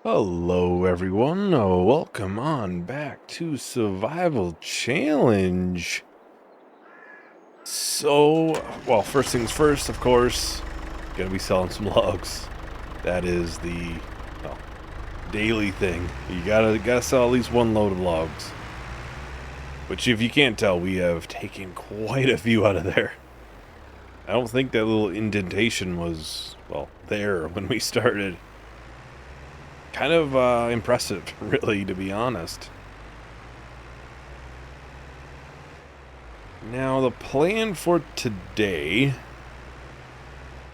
Hello everyone, welcome on back to Survival Challenge. Well, first things first, of course, gonna be selling some logs. That is the, well, daily thing. You gotta sell at least one load of logs. Which, if you can't tell, we have taken quite a few out of there. I don't think that little indentation was, well, there when we started. Kind of impressive, really, to be honest. Now, the plan for today,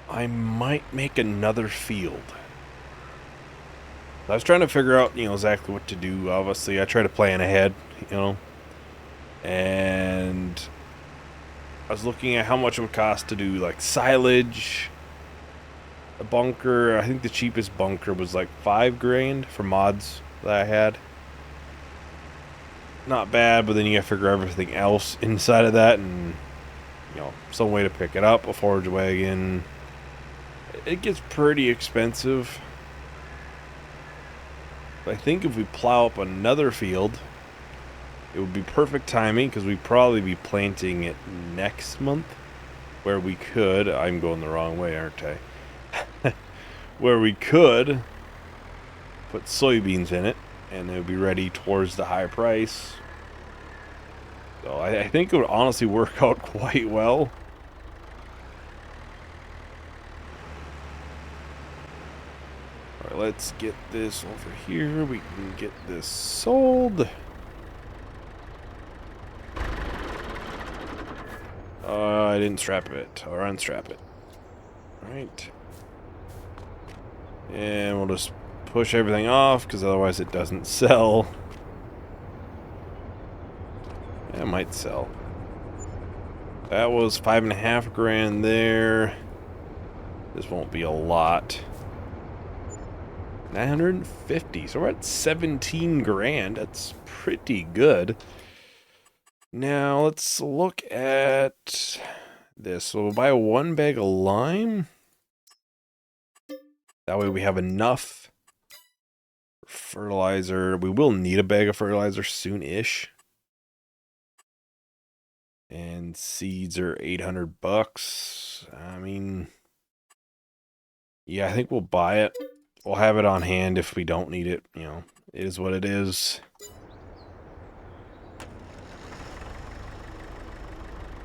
I might make another field. I was trying to figure out, exactly what to do. Obviously, I try to plan ahead, and I was looking at how much it would cost to do, like, silage, a bunker. I think the cheapest bunker was like $5,000 for mods that I had. Not bad, but then you gotta figure everything else inside of that, and some way to pick it up, a forage wagon. It gets pretty expensive. But I think if we plow up another field, it would be perfect timing, because we'd probably be planting it next month, where we could, I'm going the wrong way, aren't I? Where we could put soybeans in it, and it would be ready towards the high price. So I think it would honestly work out quite well. Alright, let's get this over here. We can get this sold. I didn't strap it, or unstrap it. Alright. And we'll just push everything off, because otherwise it doesn't sell. It might sell. That was $5,500 there. This won't be a lot. 950. So we're at $17,000. That's pretty good. Now let's look at this. So we'll buy one bag of lime. That way we have enough fertilizer. We will need a bag of fertilizer soon-ish. And seeds are $800. I mean, yeah, I think we'll buy it. We'll have it on hand if we don't need it. It is what it is.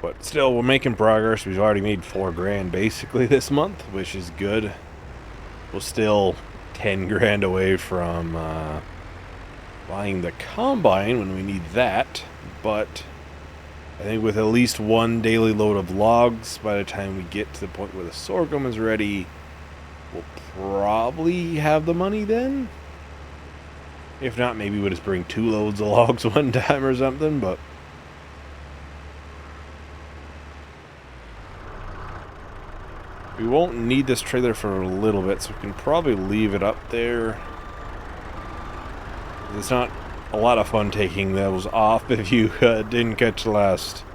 But still, we're making progress. We've already made $4,000 basically this month, which is good. We're still $10,000 away from buying the combine when we need that. But I think with at least one daily load of logs, by the time we get to the point where the sorghum is ready, we'll probably have the money then. If not, maybe we'll just bring 2 loads of logs one time or something, but we won't need this trailer for a little bit, so we can probably leave it up there. It's not a lot of fun taking those off if you didn't catch the last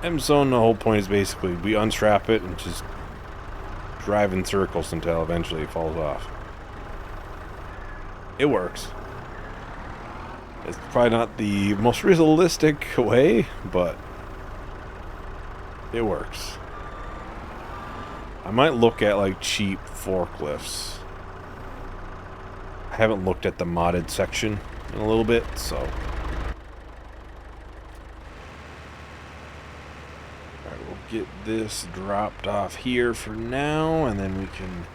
M-Zone. The whole point is basically we unstrap it and just drive in circles until eventually it falls off. It works. It's probably not the most realistic way, but it works. I might look at like cheap forklifts. I haven't looked at the modded section in a little bit, so. Alright, we'll get this dropped off here for now, and then we can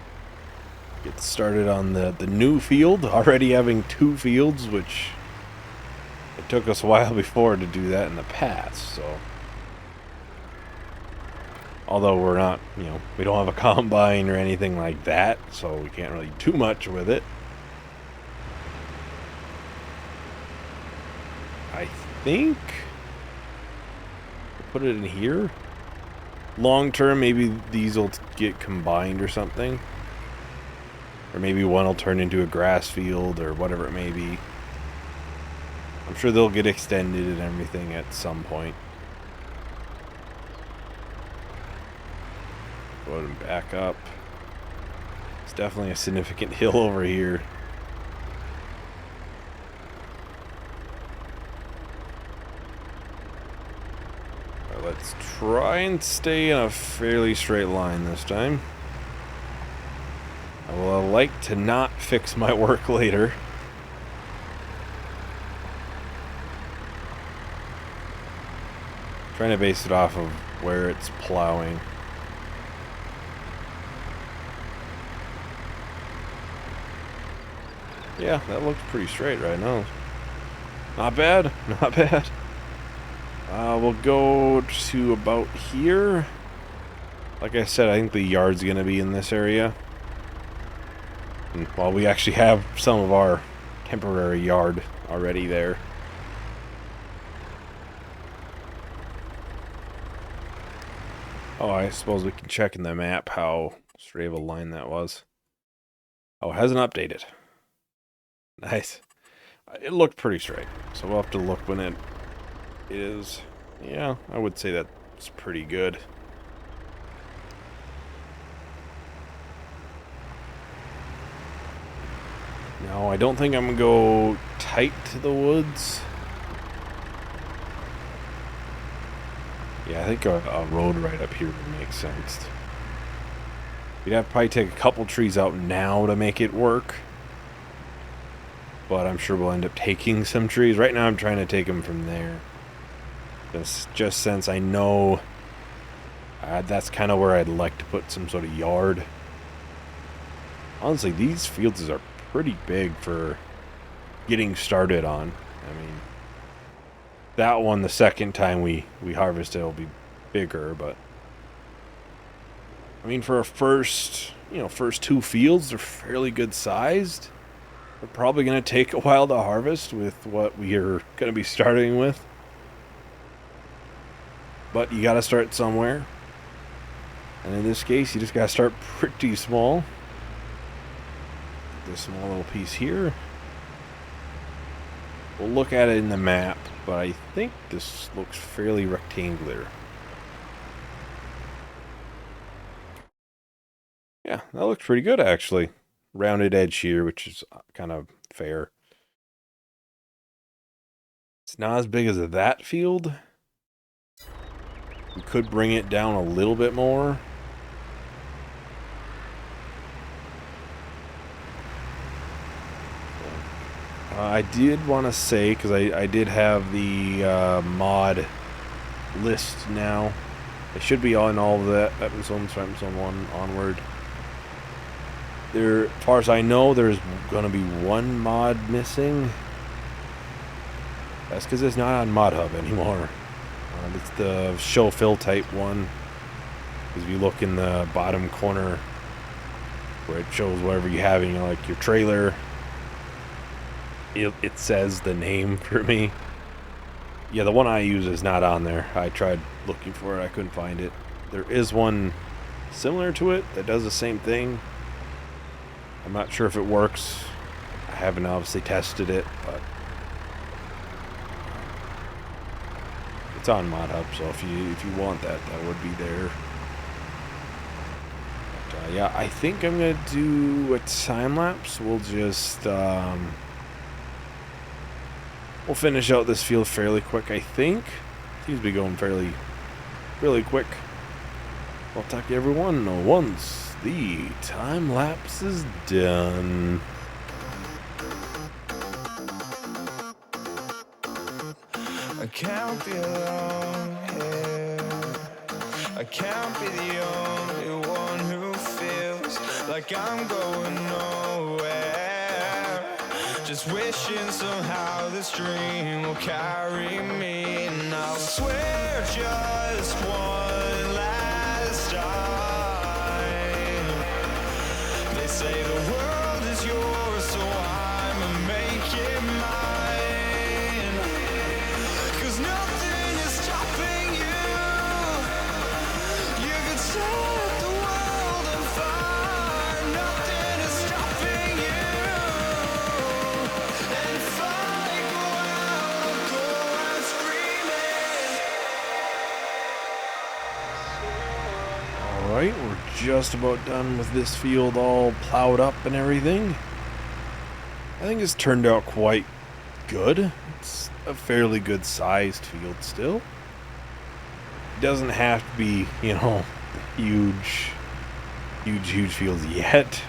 get started on the new field. Already having 2 fields, which it took us a while before to do that in the past, so. Although we're not, we don't have a combine or anything like that, so we can't really do much with it. I think we'll put it in here. Long term, maybe these will get combined or something. Or maybe one will turn into a grass field or whatever it may be. I'm sure they'll get extended and everything at some point. Go ahead and back up. It's definitely a significant hill over here. try and stay in a fairly straight line this time. I will like to not fix my work later. Trying to base it off of where it's plowing. Yeah, that looks pretty straight right now. Not bad, not bad. We'll go to about here. Like I said, I think the yard's gonna be in this area. And, well, we actually have some of our temporary yard already there. Oh, I suppose we can check in the map how straight of a line that was. Oh, it hasn't updated. Nice. It looked pretty straight, so we'll have to look when it is. Yeah, I would say that's pretty good. No, I don't think I'm gonna go tight to the woods. Yeah, I think a road right up here would make sense. We'd have to probably take a couple trees out now to make it work. But I'm sure we'll end up taking some trees. Right now I'm trying to take them from there. Just since I know that's kind of where I'd like to put some sort of yard. Honestly, these fields are pretty big for getting started on. I mean, that one, the second time we harvest it, will be bigger, but I mean, for our first two fields, they're fairly good sized. They're probably going to take a while to harvest with what we are going to be starting with. But you got to start somewhere. And in this case, you just got to start pretty small. This small little piece here. We'll look at it in the map, but I think this looks fairly rectangular. Yeah, that looks pretty good actually. Rounded edge here, which is kind of fair. It's not as big as that field. We could bring it down a little bit more. I did want to say, because I did have the mod list now. It should be on all of that, Zone 1 onward. There, as far as I know, there's going to be one mod missing. That's because it's not on Mod Hub anymore. It's the show fill type one. Because if you look in the bottom corner where it shows whatever you have in like your trailer, it says the name for me. Yeah, the one I use is not on there. I tried looking for it, I couldn't find it. There is one similar to it that does the same thing. I'm not sure if it works. I haven't obviously tested it, but it's on Mod Hub, so if you want that, that would be there. But, yeah, I think I'm gonna do a time lapse. We'll just we'll finish out this field fairly quick. I think seems to be going fairly quick. I'll talk to everyone once the time lapse is done. I can't be alone here. I can't be the only one who feels like I'm going nowhere. Just wishing somehow this dream will carry me. And I'll swear just one last time. They say the world is yours, so I'ma make it mine. 'Cause nothing is stopping you. You could set the world on fire. Nothing is stopping you. And if I go out, I'll go out screaming. Alright, we're just about done with this field all plowed up and everything. I think it's turned out quite good. It's a fairly good sized field still. doesn't have to be, you know, huge fields yet.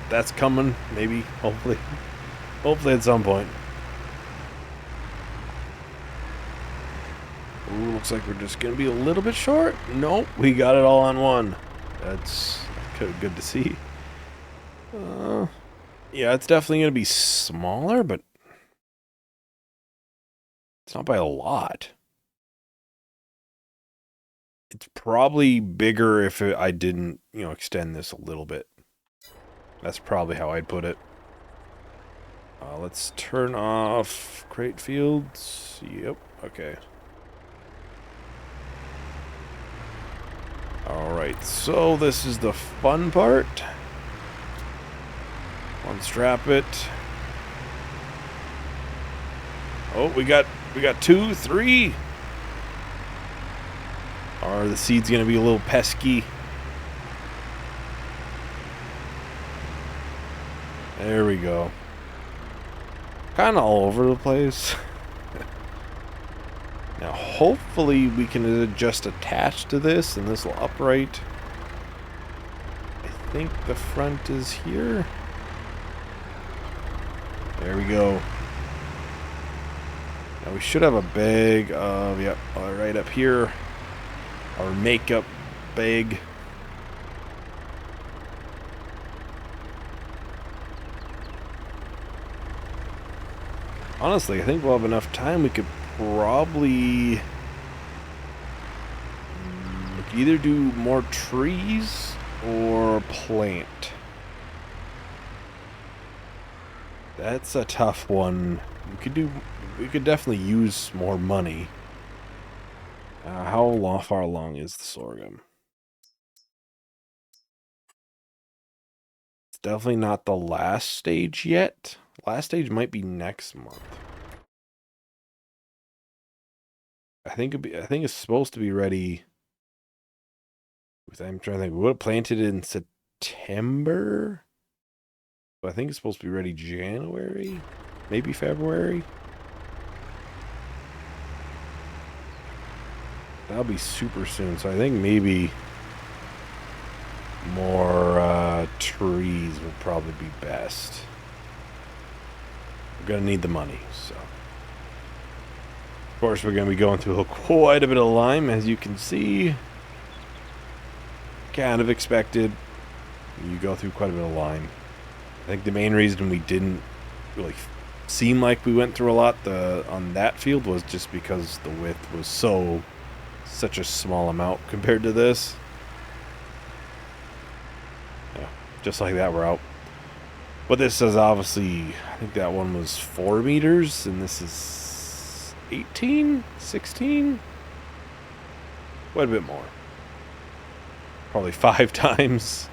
That's coming, maybe, hopefully at some point. Ooh, looks like we're just gonna be a little bit short. Nope, we got it all on one. That's good to see. Yeah, it's definitely gonna be smaller, but it's not by a lot. It's probably bigger if I didn't, you know, extend this a little bit. That's probably how I'd put it. Let's turn off crate fields. Yep, okay. Alright, so this is the fun part. Unstrap it. Oh, we got 2, 3. Are the seeds gonna be a little pesky? There we go. Kind of all over the place. Now, hopefully we can just attach to this and this will upright. I think the front is here. There we go. Now we should have a bag of, yep, right up here. Our makeup bag. Honestly, I think we'll have enough time. We could probably either do more trees or plant. That's a tough one. We could definitely use more money. How far along is the sorghum? It's definitely not the last stage yet. Last stage might be next month. I think it's supposed to be ready. I'm trying to think. We would have planted it in September. But I think it's supposed to be ready January, maybe February. That'll be super soon. So I think maybe more trees would probably be best. We're gonna need the money, so. Of course, we're gonna be going through quite a bit of lime, as you can see. Kind of expected. You go through quite a bit of lime. I think the main reason we didn't really seem like we went through a lot on that field was just because the width was such a small amount compared to this. Yeah, just like that, we're out. But this is obviously, I think that one was 4 meters, and this is 18, 16, quite a bit more. Probably 5 times.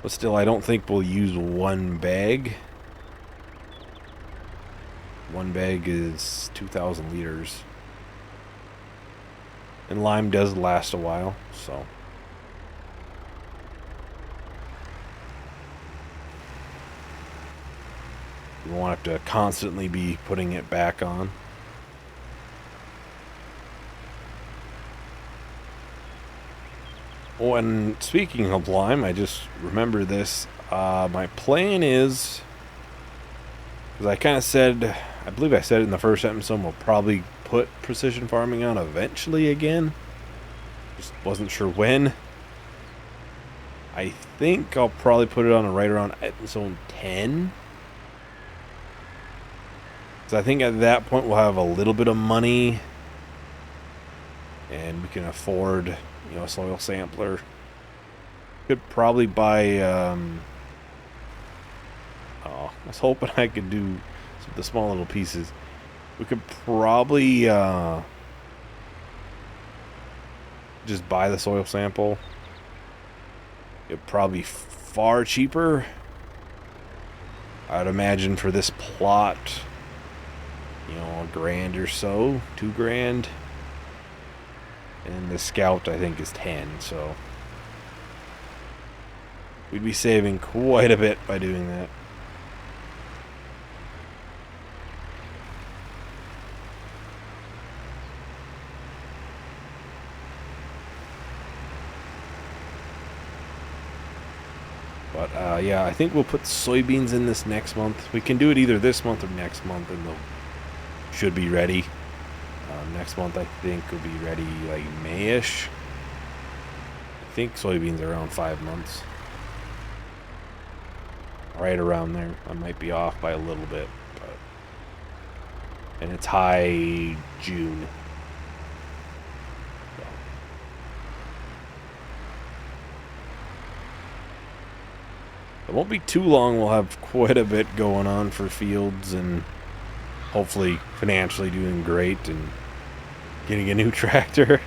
But still, I don't think we'll use one bag. One bag is 2,000 liters. And lime does last a while, so. You won't have to constantly be putting it back on. Oh, and speaking of lime, I just remember this. My plan is, because I kind of said, I believe I said it in the first episode, we'll probably put precision farming on eventually again. Just wasn't sure when. I think I'll probably put it on right around episode 10. So I think at that point we'll have a little bit of money. And we can afford, you know, a soil sampler. Could probably buy, I was hoping I could do the small little pieces. We could probably, just buy the soil sample. It'd probably be far cheaper. I'd imagine for this plot, you know, $1,000 or so, $2,000. And the scout, I think, is 10, so we'd be saving quite a bit by doing that. But yeah, I think we'll put soybeans in this next month. We can do it either this month or next month, and they'll should be ready. Next month, I think, will be ready like May-ish. I think soybeans are around 5 months. Right around there. I might be off by a little bit, but... And it's high June. So. It won't be too long. We'll have quite a bit going on for fields and hopefully financially doing great and getting a new tractor.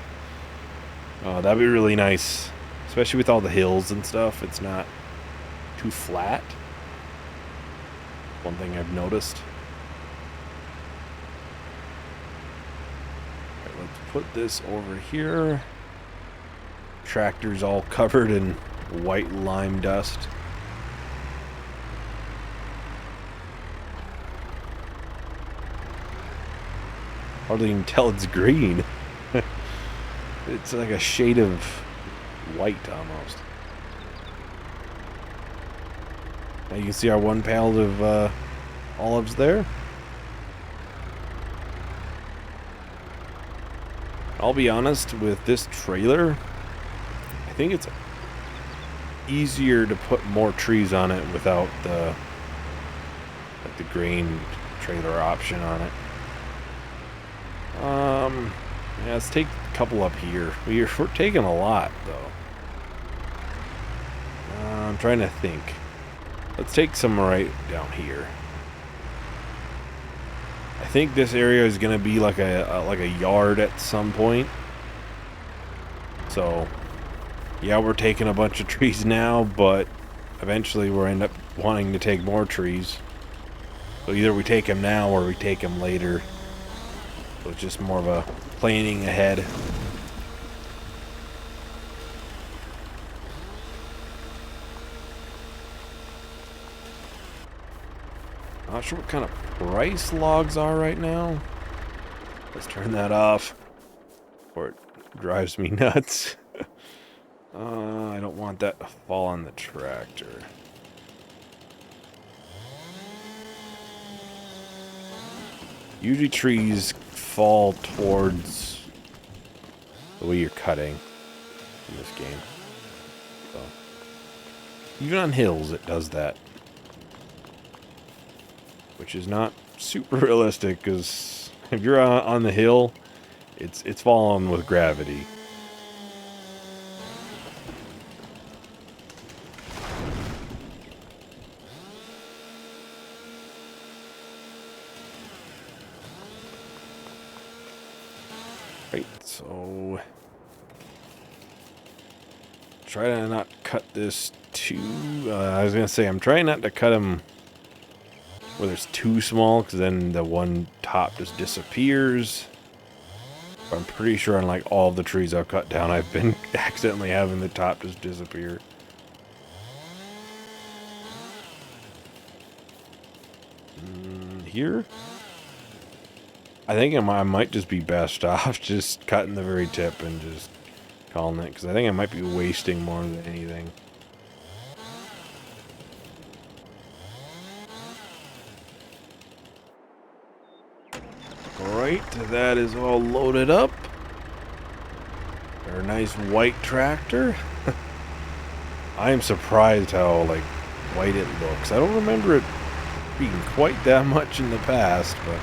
That'd be really nice, especially with all the hills and stuff. It's not too flat. One thing I've noticed. All right, let's put this over here. Tractor's all covered in white lime dust. Hardly even tell it's green. It's like a shade of white almost. Now you can see our one pallet of olives there. I'll be honest, with this trailer, I think it's easier to put more trees on it without the grain trailer option on it. Yeah, let's take a couple up here. We're taking a lot, though. I'm trying to think. Let's take some right down here. I think this area is going to be like a yard at some point. So, yeah, we're taking a bunch of trees now, but eventually we'll end up wanting to take more trees. So either we take them now or we take them later. So it's just more of a planning ahead. Not sure what kind of price logs are right now. Let's turn that off, or it drives me nuts. I don't want that to fall on the tractor. Usually trees fall towards the way you're cutting in this game. So, even on hills it does that. Which is not super realistic, because if you're on the hill, it's falling with gravity. Right, so try to not cut this too. I was gonna say I'm trying not to cut them where it's too small, because then the one top just disappears. But I'm pretty sure on like all of the trees I've cut down, I've been accidentally having the top just disappear. Here? I think I might just be best off just cutting the very tip and just calling it, because I think I might be wasting more than anything. Alright, that is all loaded up. Our nice white tractor. I am surprised how like white it looks. I don't remember it being quite that much in the past, but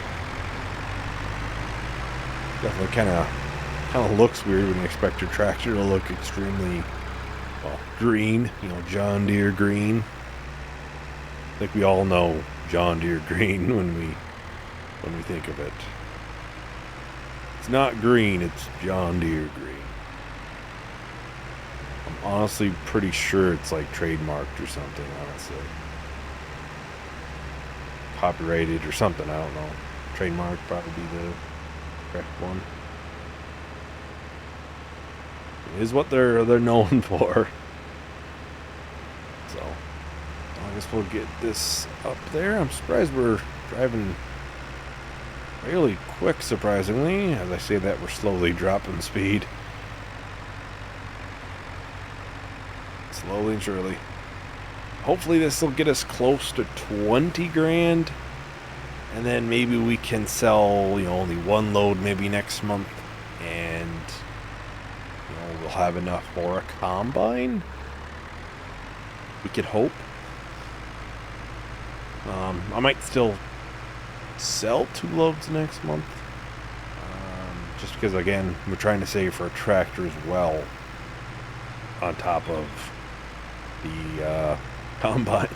definitely kind of looks weird when you expect your tractor to look extremely, well, green. You know, John Deere green. I think we all know John Deere green when we think of it. It's not green, it's John Deere green. I'm honestly pretty sure it's like trademarked or something, honestly. Copyrighted or something, I don't know. Trademark probably be the correct one. It is what they're known for. So I guess we'll get this up there. I'm surprised we're driving really quick, surprisingly. As I say that, we're slowly dropping speed. Slowly and surely. hopefully this will get us close to 20 grand. And then maybe we can sell, only one load maybe next month. And, we'll have enough for a combine. We could hope. I might still sell 2 loads next month. Just because, again, we're trying to save for a tractor as well. On top of the combine.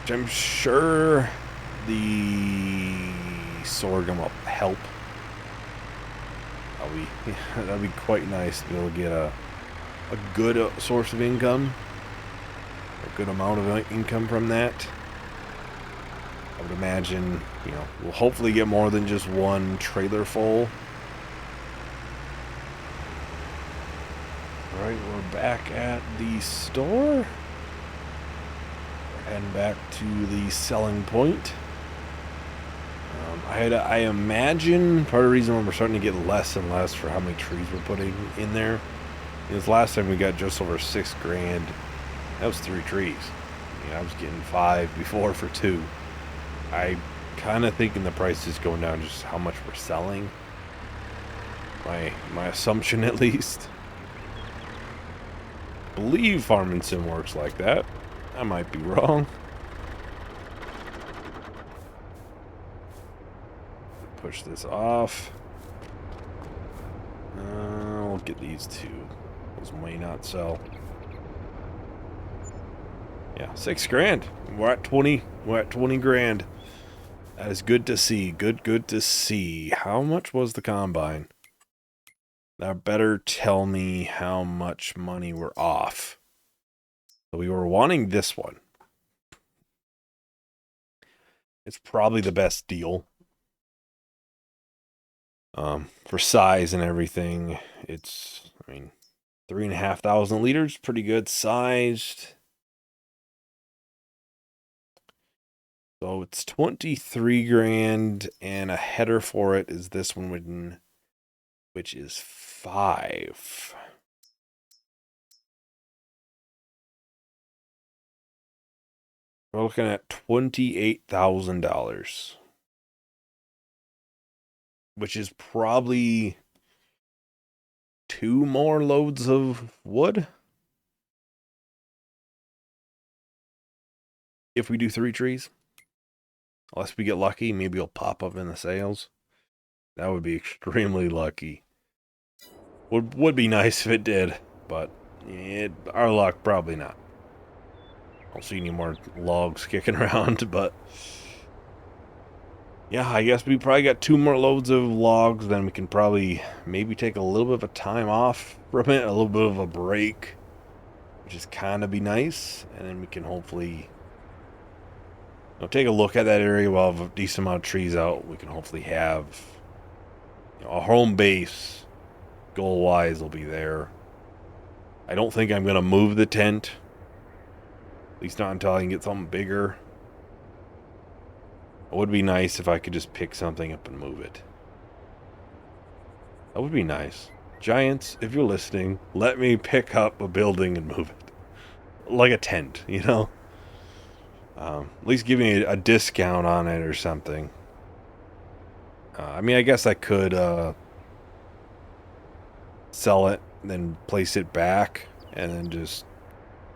Which I'm sure the sorghum will help. That'll be quite nice to be able to get a good source of income. A good amount of income from that. I would imagine, we'll hopefully get more than just one trailer full. Alright, we're back at the store. We're heading back to the selling point. I imagine part of the reason why we're starting to get less and less for how many trees we're putting in there is last time we got just over 6 grand. That was 3 trees. I was getting 5 before for 2. I kind of thinking the price is going down just how much we're selling. My assumption, at least. I believe Farming Sim works like that. I might be wrong. Push this off. We'll get these 2. Those may not sell. Yeah, 6 grand. We're at 20. We're at 20 grand. That is good to see. Good to see. How much was the combine? Now better tell me how much money we're off. So we were wanting this one. It's probably the best deal. For size and everything, it's, 3,500 liters, pretty good sized. So it's 23 grand, and a header for it is this one, which is 5. We're looking at $28,000. Which is probably 2 more loads of wood. If we do 3 trees. Unless we get lucky, maybe it'll pop up in the sales. That would be extremely lucky. Would be nice if it did, but our luck, probably not. I don't see any more logs kicking around, but yeah, I guess we probably got 2 more loads of logs, then we can probably maybe take a little bit of a time off from it, a little bit of a break, which is kind of be nice, and then we can hopefully take a look at that area. We'll have a decent amount of trees out. We can hopefully have a home base, goal-wise, will be there. I don't think I'm going to move the tent, at least not until I can get something bigger. It would be nice if I could just pick something up and move it. That would be nice. Giants, if you're listening, let me pick up a building and move it. Like a tent, At least give me a discount on it or something. I guess I could sell it, then place it back, and then just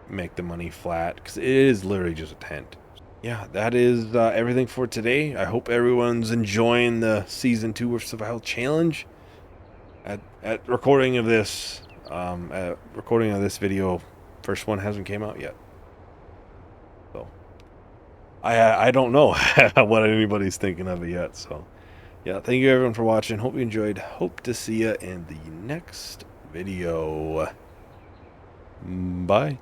make the money flat. Because it is literally just a tent. Yeah, that is everything for today. I hope everyone's enjoying the Season 2 of Survival Challenge. At recording of this video, first one hasn't came out yet. So, I don't know what anybody's thinking of it yet. So, yeah, thank you everyone for watching. Hope you enjoyed. Hope to see you in the next video. Bye.